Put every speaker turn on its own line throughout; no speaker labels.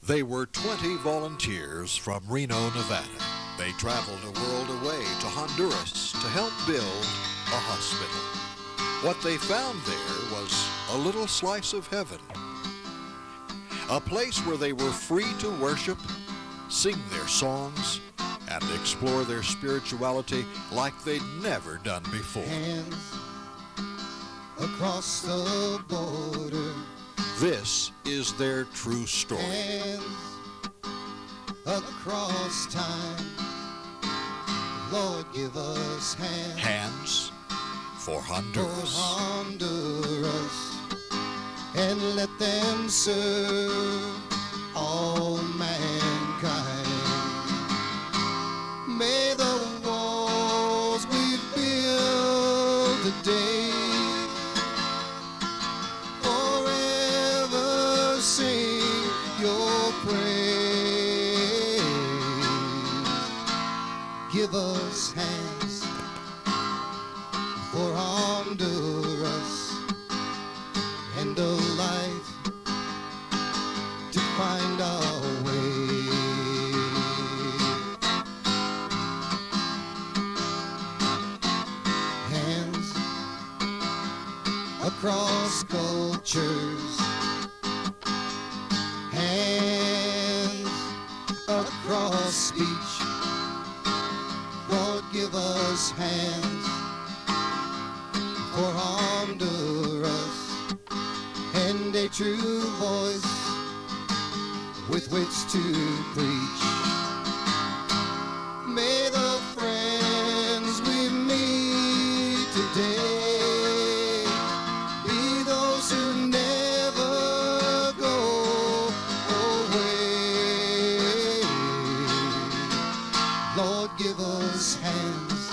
They were 20 volunteers from Reno, Nevada. They traveled a world away to Honduras to help build a hospital. What they found there was a little slice of heaven. A place where they were free to worship, sing their songs, and explore their spirituality like they'd never done before.
Hands across the border.
This is their true story.
Hands across time. Lord, give us hands.
Hands for Honduras.
For Honduras. And let them serve all mankind. May the walls we build today forever sing your praise. Give us hands for Honduras and a light to find our way. Hands across cultures. Hands across speech. Lord, give us hands for Honduras and a true voice with which to preach. May the friends we meet today be those who never go away. Lord, give us hands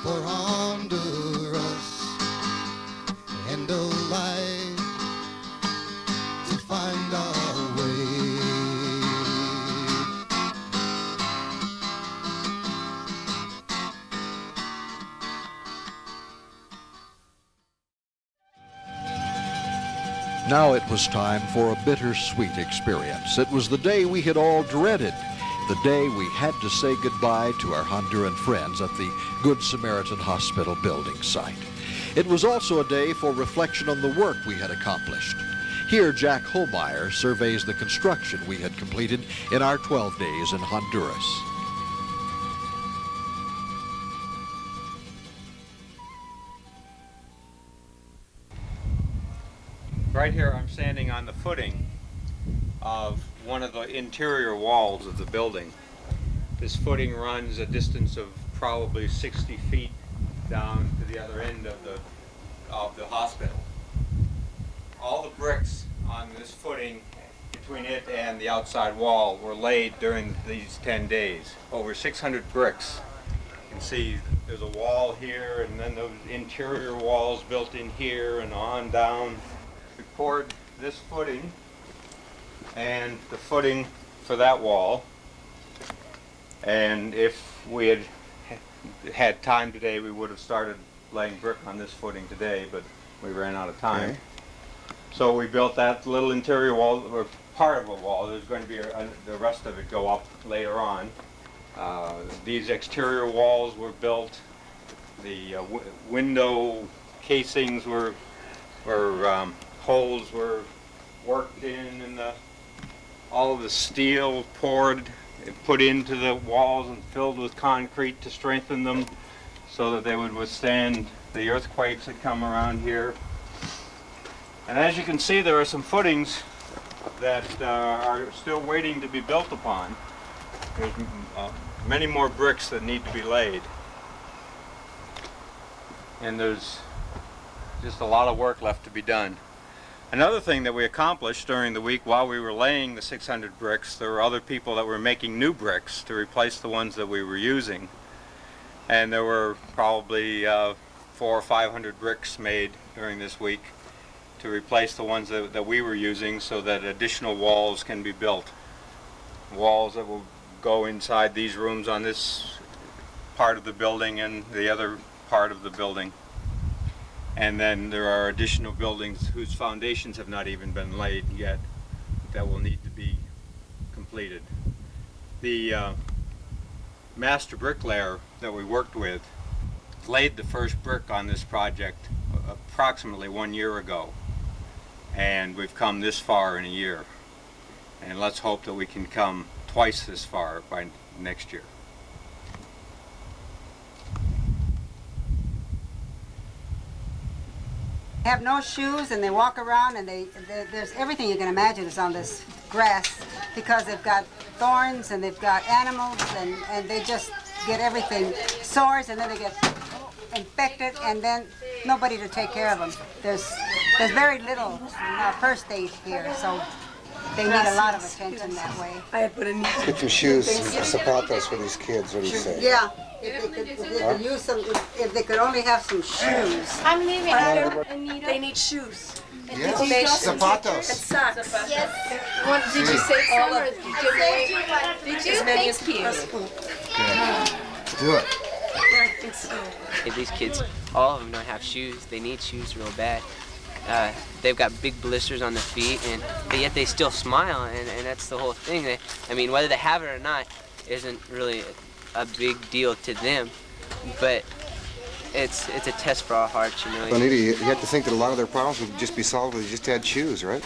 for Honduras and a light to find our way.
Now it was time for a bittersweet experience. It was the day we had all dreaded, the day we had to say goodbye to our Honduran friends at the Good Samaritan Hospital building site. It was also a day for reflection on the work we had accomplished. Here, Jack Homeyer surveys the construction we had completed in our 12 days in Honduras.
Right here I'm standing on the footing of one of the interior walls of the building. This footing runs a distance of probably 60 feet down to the other end of the hospital. All the bricks on this footing between it and the outside wall were laid during these 10 days. Over 600 bricks. You can see there's a wall here and then those interior walls built in here and on down. We poured this footing and the footing for that wall, and if we had time today we would have started laying brick on this footing today, but we ran out of time. Okay. So we built that little interior wall, or part of a wall. There's going to be the rest of it go up later on. These exterior walls were built. The window casings were holes were worked in, and all of the steel poured and put into the walls and filled with concrete to strengthen them so that they would withstand the earthquakes that come around here. And as you can see, there are some footings that are still waiting to be built upon. There's many more bricks that need to be laid. And there's just a lot of work left to be done. Another thing that we accomplished during the week while we were laying the 600 bricks, there were other people that were making new bricks to replace the ones that we were using. And there were probably 400 or 500 bricks made during this week to replace the ones that we were using so that additional walls can be built. Walls that will go inside these rooms on this part of the building and the other part of the building. And then there are additional buildings whose foundations have not even been laid yet that will need to be completed. The master bricklayer that we worked with laid the first brick on this project approximately 1 year ago, and we've come this far in a year, and let's hope that we can come twice this far by next year.
They have no shoes and they walk around and there's everything you can imagine is on this grass because they've got thorns and they've got animals and they just get everything, sores, and then they get infected and then nobody to take care of them. There's very little first aid here, so they need a lot of attention that way.
Get some shoes, ZAPATOS for these kids, what do you say?
Yeah, if they could use some, if they could only have some shoes.
I'm leaving after Anita.
They need shoes.
Yes, ZAPATOS.
Socks.
Yes.
What, did you save some or did you give away? Did you? As many as possible.
Do it.
These kids, all of them don't have shoes. They need shoes real bad. They've got big blisters on their feet, but yet they still smile, and that's the whole thing. I mean, whether they have it or not isn't really a big deal to them, but it's a test for our hearts, you know.
Anita, you have to think that a lot of their problems would just be solved if they just had shoes, right?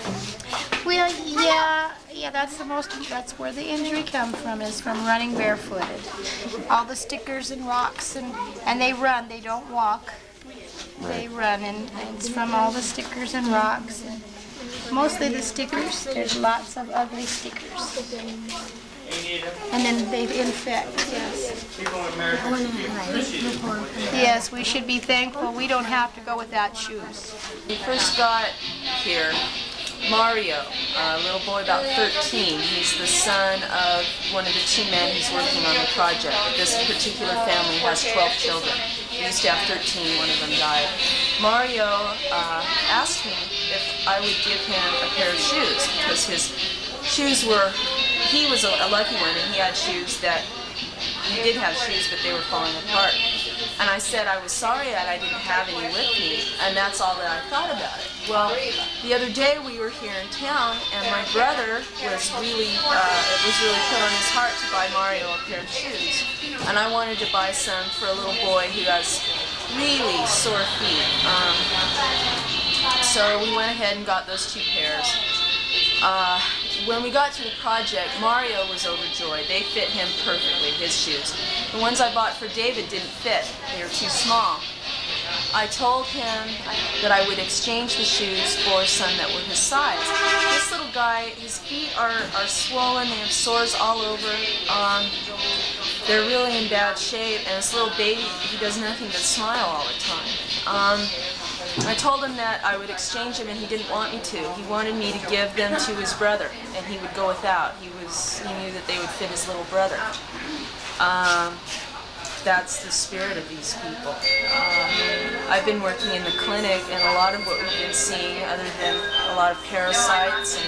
Well, yeah, that's where the injury comes from, is from running barefooted. All the stickers and rocks, and they run, they don't walk. They run, and it's from all the stickers and rocks. And mostly the stickers, there's lots of ugly stickers. And then they infect, yes. Yes, we should be thankful we don't have to go without shoes.
When we first got here, Mario, a little boy about 13, he's the son of one of the two men who's working on the project. This particular family has 12 children. We used to have 13, one of them died. Mario asked me if I would give him a pair of shoes because his shoes were, he was a lucky one and he had shoes that, he did have shoes but they were falling apart. And I said I was sorry that I didn't have any with me, and that's all that I thought about it. Well, the other day we were here in town and my brother was really, it was really put on his heart to buy Mario a pair of shoes. And I wanted to buy some for a little boy who has really sore feet. So we went ahead and got those 2 pairs. When we got to the project, Mario was overjoyed. They fit him perfectly, his shoes. The ones I bought for David didn't fit. They were too small. I told him that I would exchange the shoes for some that were his size. This little guy, his feet are swollen, they have sores all over. They're really in bad shape, and this little baby, he does nothing but smile all the time. I told him that I would exchange them, and he didn't want me to. He wanted me to give them to his brother, and he would go without. He knew that they would fit his little brother. That's the spirit of these people. I've been working in the clinic, and a lot of what we've been seeing, other than a lot of parasites and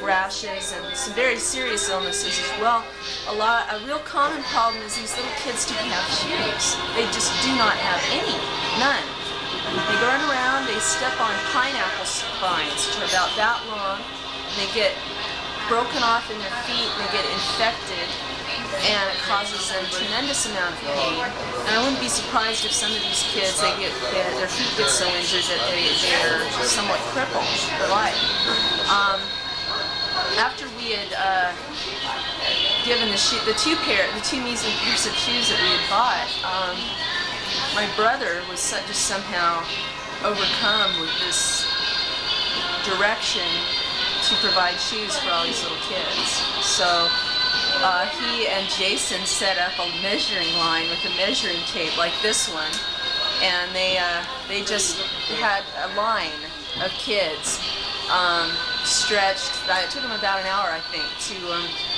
rashes and some very serious illnesses as well, a real common problem is these little kids don't have shoes. They just do not have any, none. They run around, they step on pineapple spines, which are about that long, and they get broken off in their feet, and they get infected, and it causes them a tremendous amount of pain. And I wouldn't be surprised if some of these kids, their feet get so injured that they're somewhat crippled for life. After we had given the 2 measly pairs of shoes that we had bought, my brother was just somehow overcome with this direction to provide shoes for all these little kids. So he and Jason set up a measuring line with a measuring tape like this one, and they just had a line of kids stretched. It took them about an hour, I think, to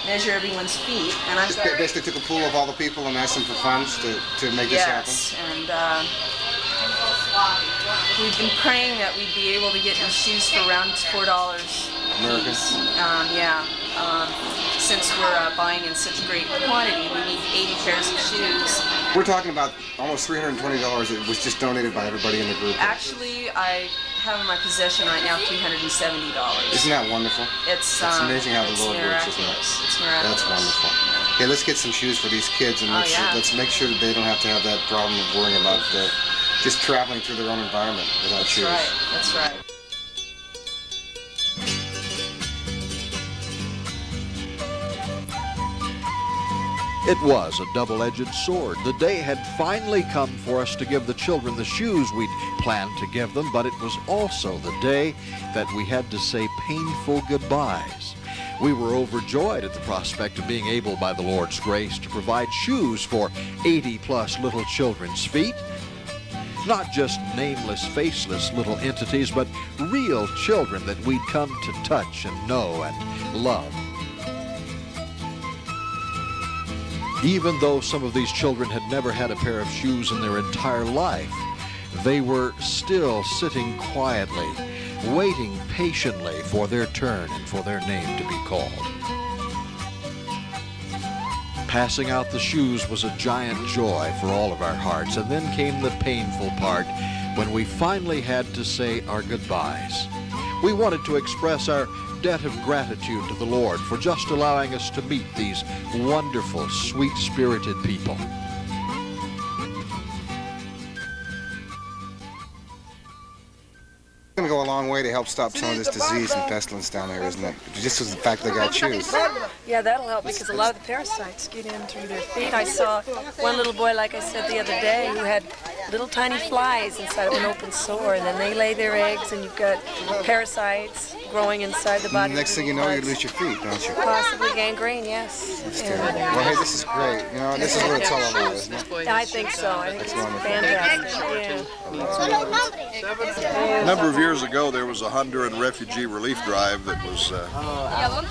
measure everyone's feet. And I
basically took a pool of all the people and asked them for funds to make this happen.
Yes, and we've been praying that we'd be able to get these shoes for around $4
American.
Since we're buying in such great quantity, we need 80 pairs of shoes.
We're talking about almost $320 that was just donated by everybody in the group.
Actually, I have in my possession right now $370.
Isn't that wonderful?
It's
amazing how the
it's
Lord works, isn't it?
miraculous. It's miraculous.
That's wonderful. Okay, let's get some shoes for these kids, and let's make sure that they don't have to have that problem of worrying about just traveling through their own environment without shoes.
Right. That's right.
It was a double-edged sword. The day had finally come for us to give the children the shoes we'd planned to give them, but it was also the day that we had to say painful goodbyes. We were overjoyed at the prospect of being able, by the Lord's grace, to provide shoes for 80-plus little children's feet. Not just nameless, faceless little entities, but real children that we'd come to touch and know and love. Even though some of these children had never had a pair of shoes in their entire life, they were still sitting quietly, waiting patiently for their turn and for their name to be called. Passing out the shoes was a giant joy for all of our hearts, and then came the painful part when we finally had to say our goodbyes. We wanted to express our debt of gratitude to the Lord for just allowing us to meet these wonderful, sweet-spirited people.
It's going to go a long way to help stop some of this disease and pestilence down there, isn't it? Just as the fact they got shoes.
Yeah, that'll help because a lot of the parasites get in through their feet. I saw one little boy, like I said the other day, who had little tiny flies inside of an open sore, and then they lay their eggs, and you've got parasites growing inside the body.
Next thing you know, you lose your feet, don't you?
Possibly gangrene, yes.
That's terrible. Well, hey, this is great. You know, this is what it's all about, isn't it?
I think so. I think it's fantastic.
A number of years ago, there was a Honduran refugee relief drive that was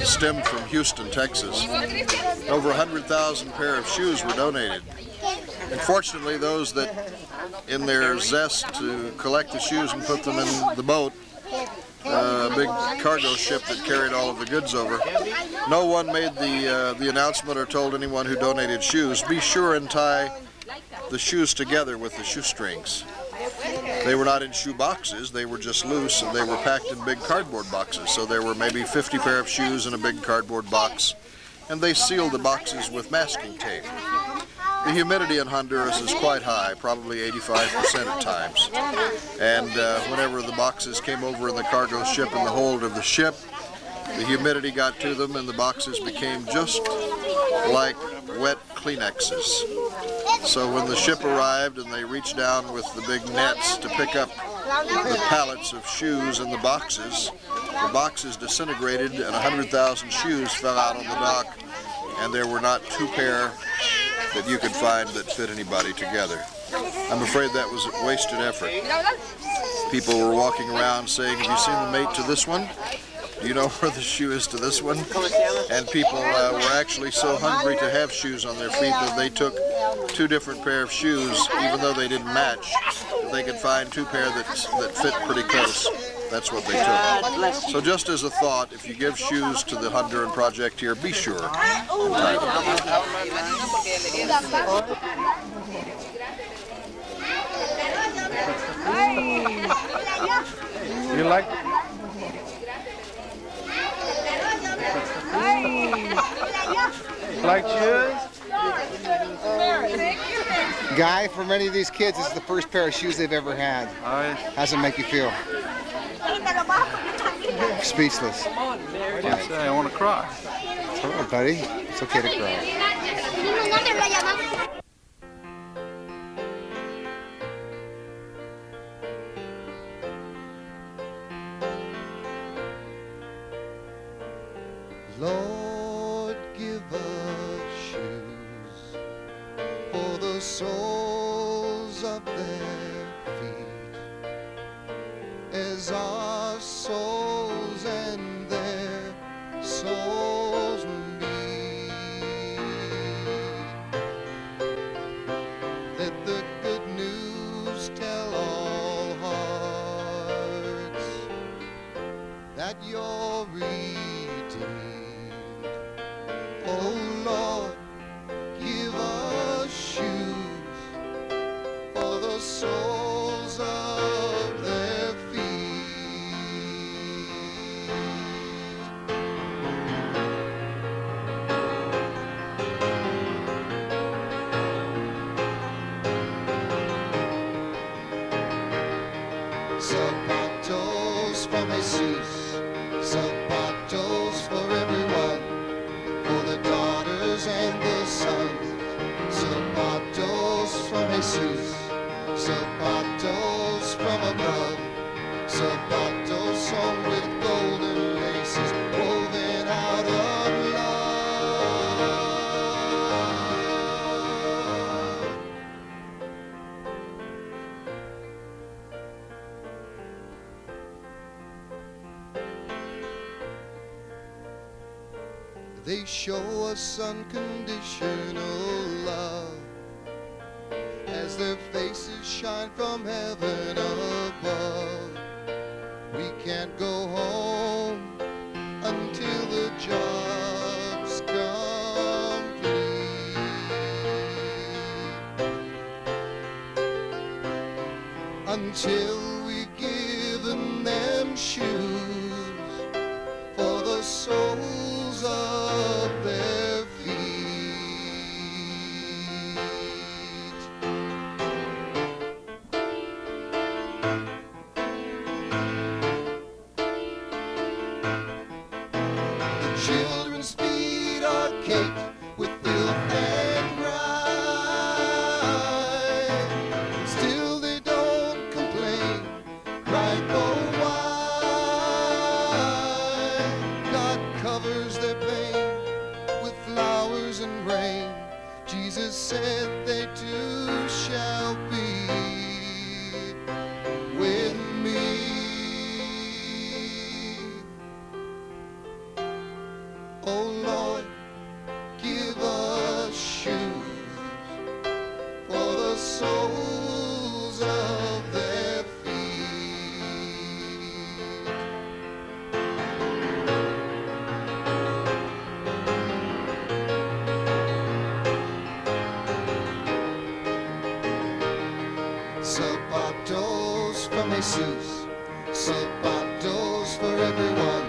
stemmed from Houston, Texas. Over 100,000 pair of shoes were donated. Unfortunately, those that, in their zest to collect the shoes and put them in the boat, a big cargo ship that carried all of the goods over, no one made the announcement or told anyone who donated shoes, be sure and tie the shoes together with the shoestrings. They were not in shoe boxes, they were just loose, and they were packed in big cardboard boxes. So there were maybe 50 pair of shoes in a big cardboard box, and they sealed the boxes with masking tape. The humidity in Honduras is quite high, probably 85% at times. And whenever the boxes came over in the cargo ship in the hold of the ship, the humidity got to them and the boxes became just like wet Kleenexes. So when the ship arrived and they reached down with the big nets to pick up the pallets of shoes in the boxes disintegrated and 100,000 shoes fell out on the dock, and there were not two pair that you could find that fit anybody together. I'm afraid that was a wasted effort. People were walking around saying, have you seen the mate to this one? Do you know where the shoe is to this one? And people were actually so hungry to have shoes on their feet that they took two different pair of shoes, even though they didn't match. If they could find two pair that fit pretty close, that's what they took. So just as a thought, if you give shoes to the Honduran Project here, be sure and tie them.
You like? Like shoes?
Guy, for many of these kids, this is the first pair of shoes they've ever had. How's it make you feel? Speechless.
What do you say? I want to cry.
It's all right, buddy. It's okay to cry.
Lord, give us shoes for the soles of their feet, as our souls and their souls meet. Let the good news tell all hearts that you're redeemed. Oh Lord, give us shoes for the Zapatos from Jesus, zapatos for everyone, for the daughters and the sons. Zapatos from Jesus, zapatos from above, zapatos sewn with golden laces, woven out of love. They show us unconditional love as their faces shine from heaven above. We can't go home until the job's complete, until we've given them shoes for the soles of their feet. The children's feet are caked with filth and grime, still they don't complain, cry, oh why? God covers their pain with flowers and rain. Jesus said they too shall be with me. Oh Lord, give us shoes for the soles of their feet. Zapatos from Jesus, zapatos for everyone,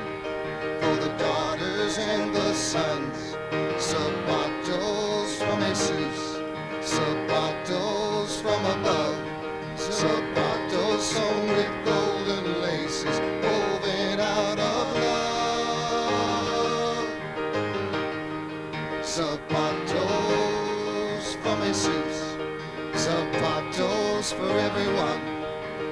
for the daughters and the sons. Zapatos from Jesus, zapatos from above, zapatos sewn with golden laces, woven out of love. Zapatos from Jesus, zapatos for everyone,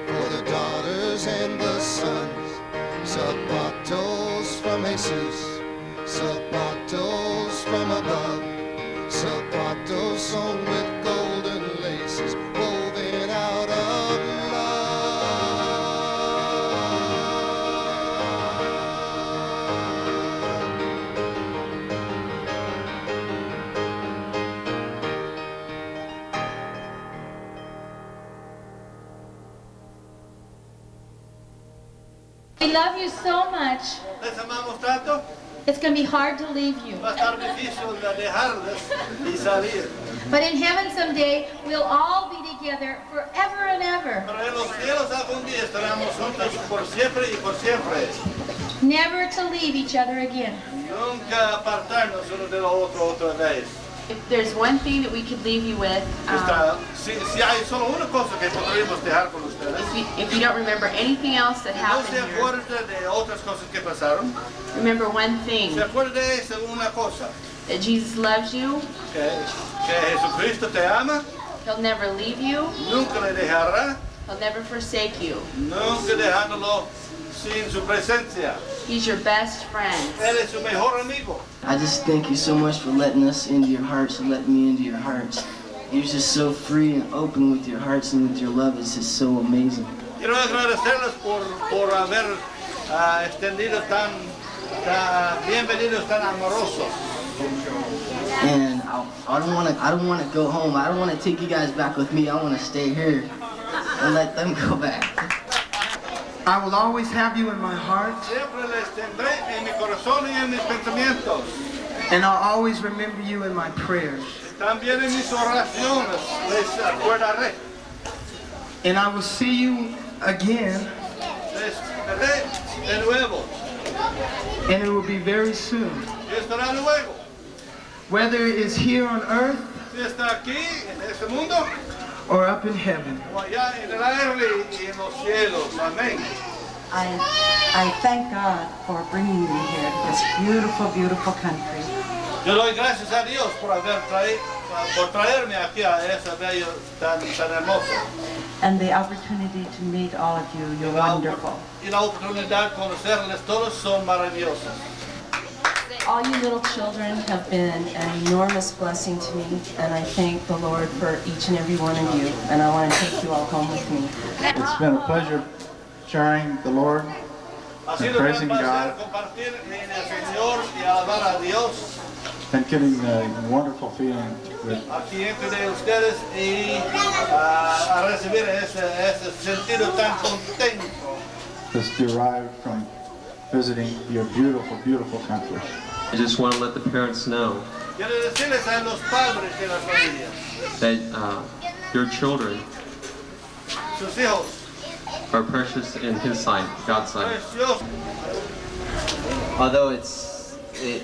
for the daughters and the sons. Zapatos from Jesus, zapatos from above, zapatos sewn with golden laces, woven out of love.
We love you so much.
Les amamos tanto,
It's going to be hard to leave you.
va a estar difícil de dejarles y salir.
But in heaven someday, we'll all be together forever and ever.
Pero en los cielos algún día estaremos juntos por siempre y por siempre.
Never to leave each other again.
Nunca apartarnos uno de lo otro otra vez.
If there's one thing that we could leave you with,
Si hay solo una cosa que podríamos dejar con ustedes.
if you don't remember anything else that
No
happened
se
here,
acuerda de otras cosas que pasaron.
remember one thing,
Se acuerda de esa una cosa.
that Jesus loves you,
Que Jesucristo te ama.
He'll never leave you,
Nunca le dejará.
He'll never forsake you.
Nunca dejándolo sin su presencia.
He's your best friend.
Él es su mejor amigo.
I just thank you so much for letting us into your hearts and letting me into your hearts. You're just so free and open with your hearts and with your love. It's just so amazing.
Quiero agradecerles por haber extendido tan bienvenidos, tan amorosos.
And I don't want to go home. I don't want to take you guys back with me. I want to stay here and let them go back.
I will always have you in my heart.
Siempre les tendré en mi corazón y en mis pensamientos.
And I'll always remember you in my prayers.
También en mis oraciones les acordaré.
And I will see you again.
Les veré de nuevo.
And it will be very soon.
Y estará luego.
Whether it is here on earth
Si está aquí, en este mundo,
or up in heaven.
I thank God for bringing me here to this beautiful, beautiful country.
Yo doy gracias a Dios por traerme aquí a ese bello tan hermoso.
And the opportunity to meet all of you. You're wonderful.
Y la oportunidad de conocerles todos son maravillosos.
All you little children have been an enormous blessing to me, and I thank the Lord for each and every one of you, and I want to take you all home with me.
It's been a pleasure sharing the Lord and praising God and getting the wonderful feeling that
Aquí entre ustedes y a recibir ese sentido tan contento.
is derived from visiting your beautiful, beautiful country.
I just want to let the parents know
Quiero decirles a los padres de las familias,
that your children
sus hijos,
are precious in His sight, God's sight.
preciosos.
Although it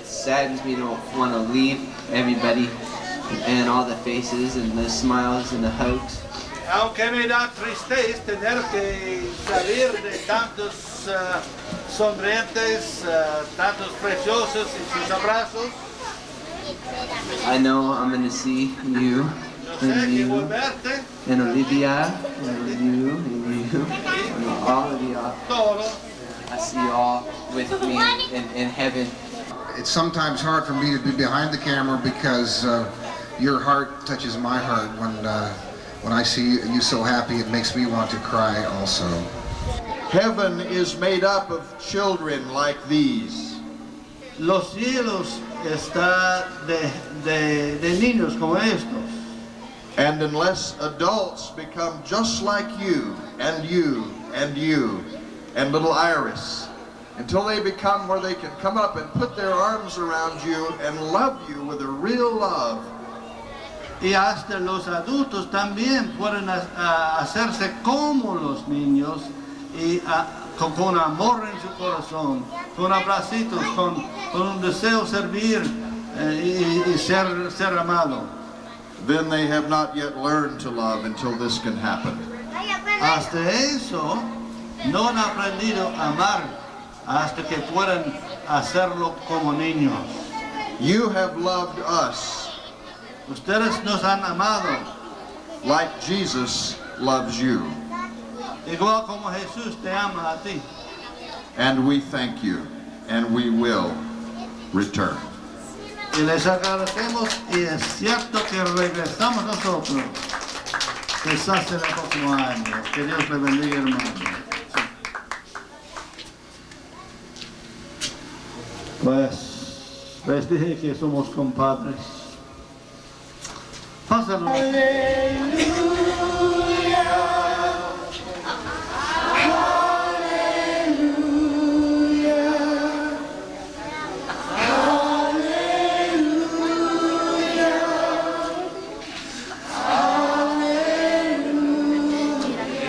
saddens me to want to leave everybody and all the faces and the smiles and the hugs.
Aunque me da tristeza tener que salir de tantos sonrientes, tantos preciosos y sus abrazos.
I know I'm going to see you and you and Olivia and you and all of y'all. I see you all with me in heaven.
It's sometimes hard for me to be behind the camera because your heart touches my heart. When I see you so happy, it makes me want to cry also.
Heaven is made up of children like these.
Los cielos está de niños como estos.
And unless adults become just like you and you and you and little Iris, until they become where they can come up and put their arms around you and love you with a real love.
Y hasta los adultos también pueden hacerse como los niños y con amor en su corazón, con abracitos, con un deseo servir y ser amado.
Then they have not yet learned to love until this can happen.
Hasta eso no han aprendido a amar hasta que puedan hacerlo como niños.
You have loved us.
Ustedes nos han amado.
Like Jesus loves you.
Igual como Jesús te ama a ti.
And we thank you, and we will return.
Y les agradecemos y es cierto que regresamos nosotros. Quizás en el próximo año. Que Dios le bendiga, hermano. Pues les dije que somos compadres. Pásalo.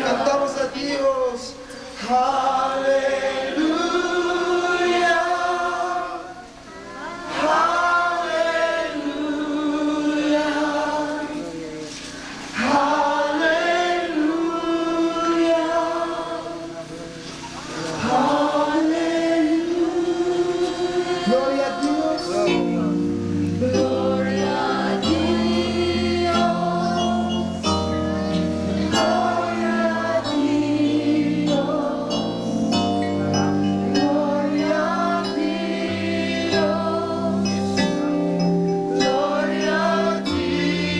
Cantamos a Dios. Gloria a Dios. Gloria a Dios. Gloria a Dios.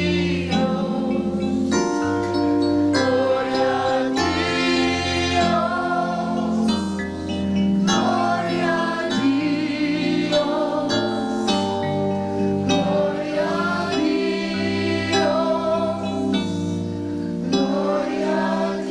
Gloria a Dios. Gloria a Dios. Gloria a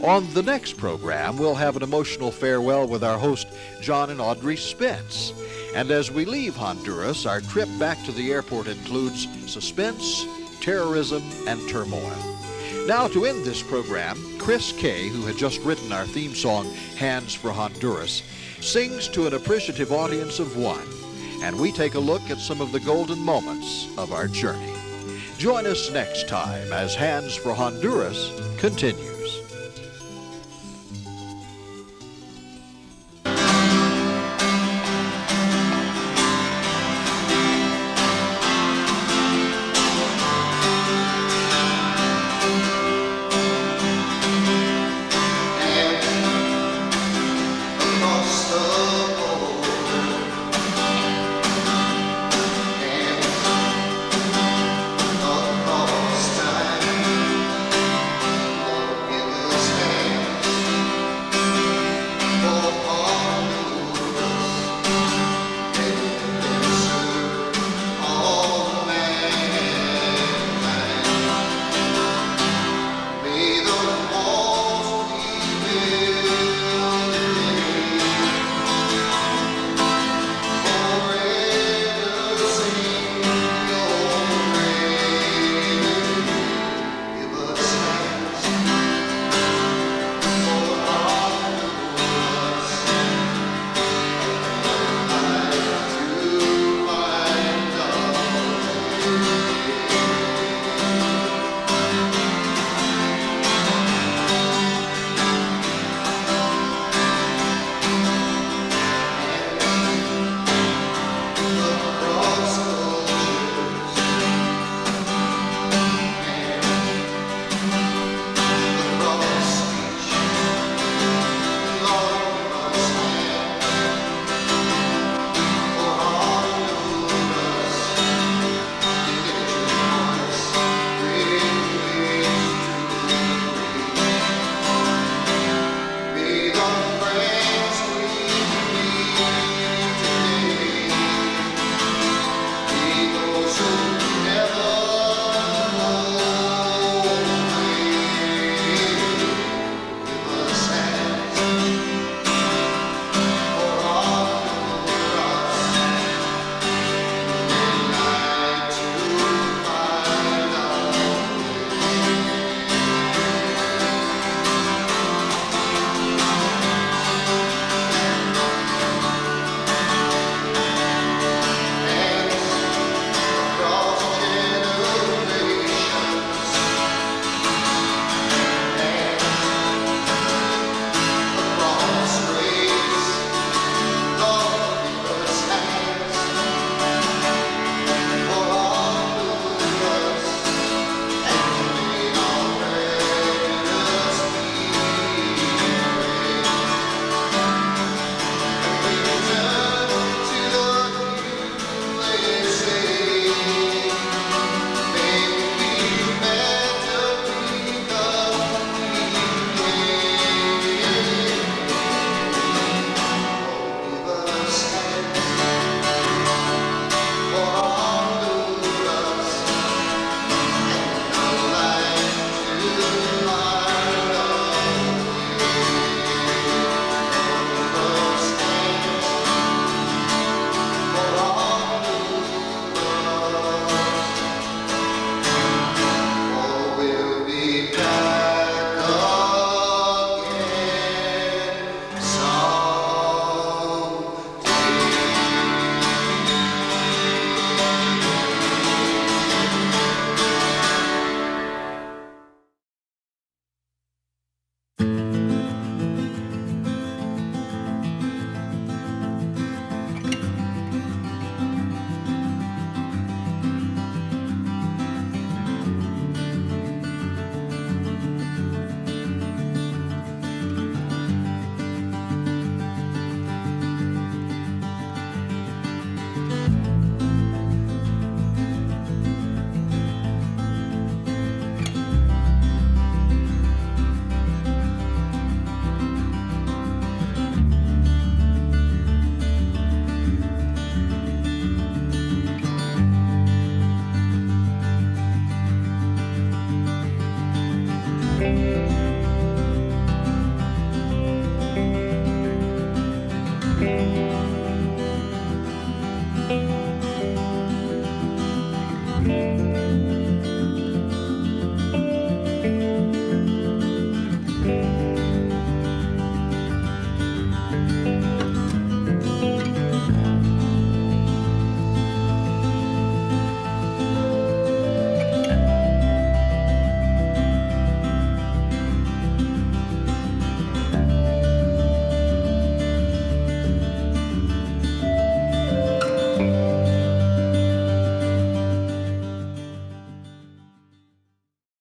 On the next program, we'll have an emotional farewell with our host, John and Audrey Spence. And as we leave Honduras, our trip back to the airport includes suspense, terrorism, and turmoil. Now, to end this program, Chris Kay, who had just written our theme song, Hands for Honduras, sings to an appreciative audience of one, and we take a look at some of the golden moments of our journey. Join us next time as Hands for Honduras continues.
Across the